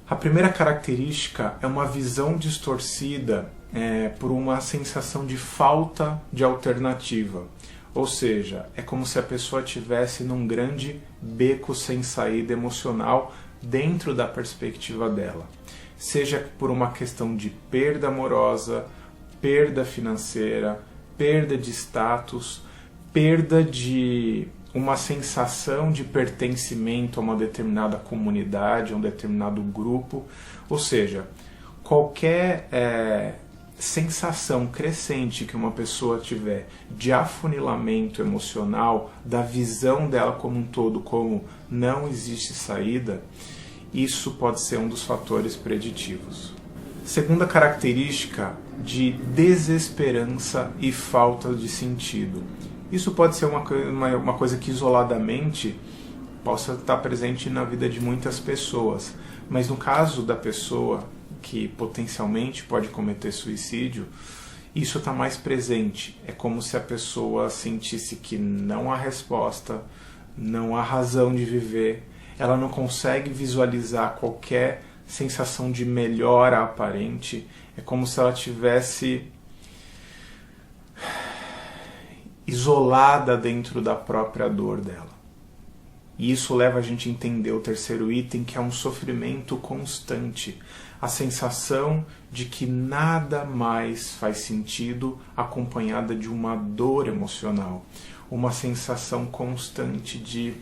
A primeira característica é uma visão distorcida por uma sensação de falta de alternativa. Ou seja, é como se a pessoa estivesse num grande beco sem saída emocional dentro da perspectiva dela. Seja por uma questão de perda amorosa, perda financeira, perda de status, perda de uma sensação de pertencimento a uma determinada comunidade, a um determinado grupo. Ou seja, qualquer sensação crescente que uma pessoa tiver de afunilamento emocional, da visão dela como um todo, como não existe saída, isso pode ser um dos fatores preditivos. Segunda característica, de desesperança e falta de sentido. Isso pode ser uma coisa que isoladamente possa estar presente na vida de muitas pessoas, mas no caso da pessoa que potencialmente pode cometer suicídio, isso está mais presente. É como se a pessoa sentisse que não há resposta, não há razão de viver, ela não consegue visualizar qualquer sensação de melhora aparente, é como se ela tivesse isolada dentro da própria dor dela. E isso leva a gente a entender o terceiro item, que é um sofrimento constante. A sensação de que nada mais faz sentido, acompanhada de uma dor emocional. Uma sensação constante de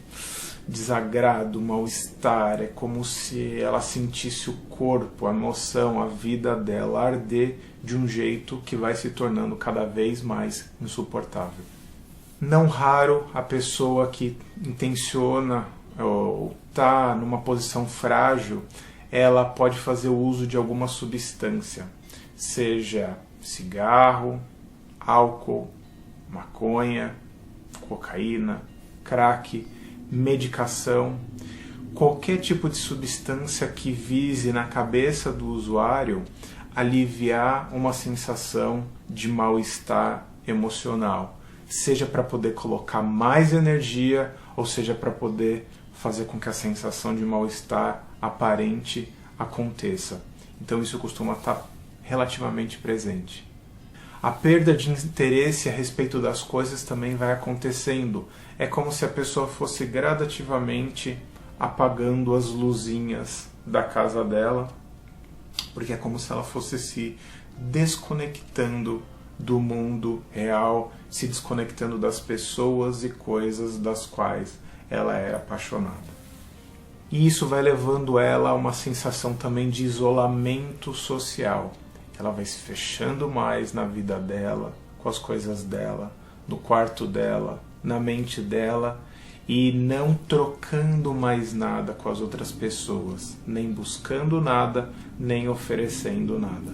desagrado, mal-estar. É como se ela sentisse o corpo, a emoção, a vida dela arder de um jeito que vai se tornando cada vez mais insuportável. Não raro a pessoa que intenciona ou está numa posição frágil, ela pode fazer o uso de alguma substância, seja cigarro, álcool, maconha, cocaína, crack, medicação, qualquer tipo de substância que vise na cabeça do usuário aliviar uma sensação de mal-estar emocional, seja para poder colocar mais energia, ou seja para poder fazer com que a sensação de mal-estar aparente aconteça. Então isso costuma estar relativamente presente. A perda de interesse a respeito das coisas também vai acontecendo. É como se a pessoa fosse gradativamente apagando as luzinhas da casa dela, porque é como se ela fosse se desconectando do mundo real, se desconectando das pessoas e coisas das quais ela era apaixonada. E isso vai levando ela a uma sensação também de isolamento social. Ela vai se fechando mais na vida dela, com as coisas dela, no quarto dela, na mente dela, e não trocando mais nada com as outras pessoas, nem buscando nada, nem oferecendo nada.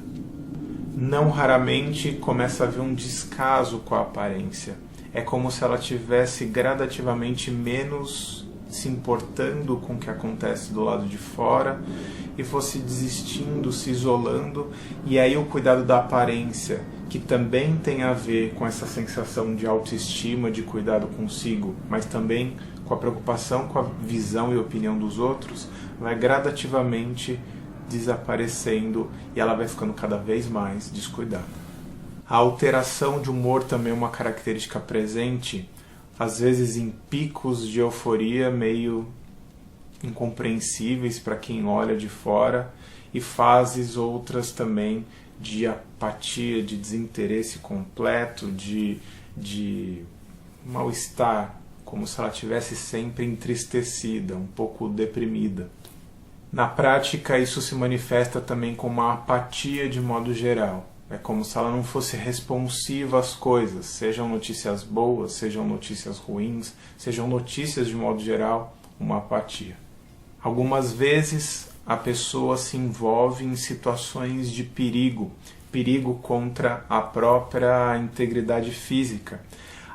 Não raramente começa a haver um descaso com a aparência. É como se ela tivesse gradativamente menos se importando com o que acontece do lado de fora e fosse desistindo, se isolando, e aí o cuidado da aparência, que também tem a ver com essa sensação de autoestima, de cuidado consigo, mas também com a preocupação com a visão e opinião dos outros, vai gradativamente desaparecendo e ela vai ficando cada vez mais descuidada. A alteração de humor também é uma característica presente, às vezes em picos de euforia meio incompreensíveis para quem olha de fora, e fases outras também de apatia, de desinteresse completo, de mal-estar, como se ela estivesse sempre entristecida, um pouco deprimida. Na prática, isso se manifesta também com uma apatia de modo geral. É como se ela não fosse responsiva às coisas, sejam notícias boas, sejam notícias ruins, sejam notícias de modo geral, uma apatia. Algumas vezes a pessoa se envolve em situações de perigo, perigo contra a própria integridade física.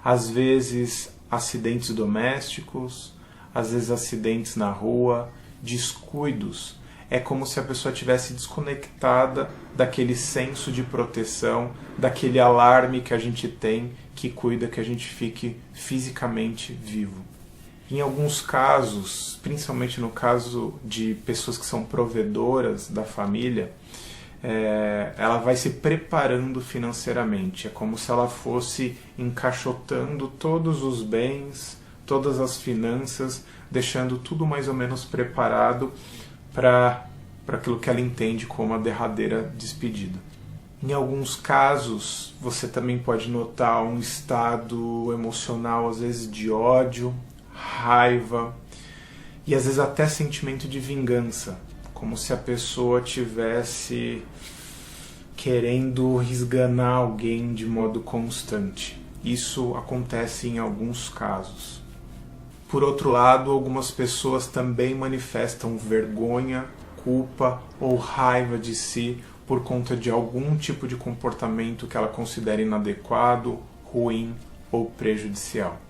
Às vezes acidentes domésticos, às vezes acidentes na rua, descuidos. É como se a pessoa estivesse desconectada daquele senso de proteção, daquele alarme que a gente tem, que cuida que a gente fique fisicamente vivo. Em alguns casos, principalmente no caso de pessoas que são provedoras da família, ela vai se preparando financeiramente. É como se ela fosse encaixotando todos os bens, todas as finanças, deixando tudo mais ou menos preparado para aquilo que ela entende como a derradeira despedida. Em alguns casos, você também pode notar um estado emocional, às vezes de ódio, raiva e às vezes até sentimento de vingança, como se a pessoa tivesse querendo esganar alguém de modo constante. Isso acontece em alguns casos. Por outro lado, algumas pessoas também manifestam vergonha, culpa ou raiva de si por conta de algum tipo de comportamento que ela considera inadequado, ruim ou prejudicial.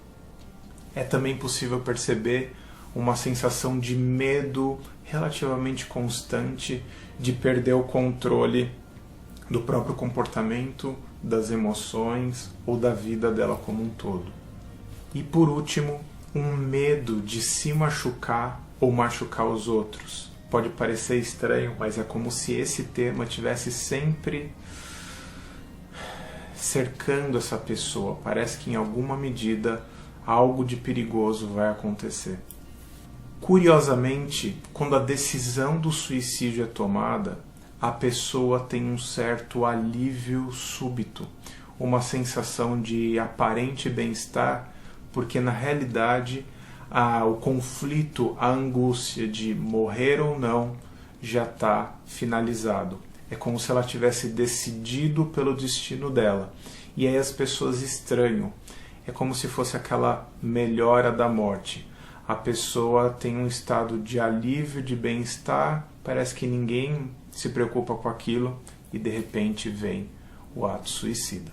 É também possível perceber uma sensação de medo relativamente constante de perder o controle do próprio comportamento, das emoções ou da vida dela como um todo. E por último, um medo de se machucar ou machucar os outros. Pode parecer estranho, mas é como se esse tema tivesse sempre cercando essa pessoa. Parece que em alguma medida algo de perigoso vai acontecer. Curiosamente, quando a decisão do suicídio é tomada, a pessoa tem um certo alívio súbito, uma sensação de aparente bem-estar, porque na realidade o conflito, a angústia de morrer ou não já está finalizado. É como se ela tivesse decidido pelo destino dela. E aí as pessoas estranham. É como se fosse aquela melhora da morte. A pessoa tem um estado de alívio, de bem-estar, parece que ninguém se preocupa com aquilo e de repente vem o ato suicida.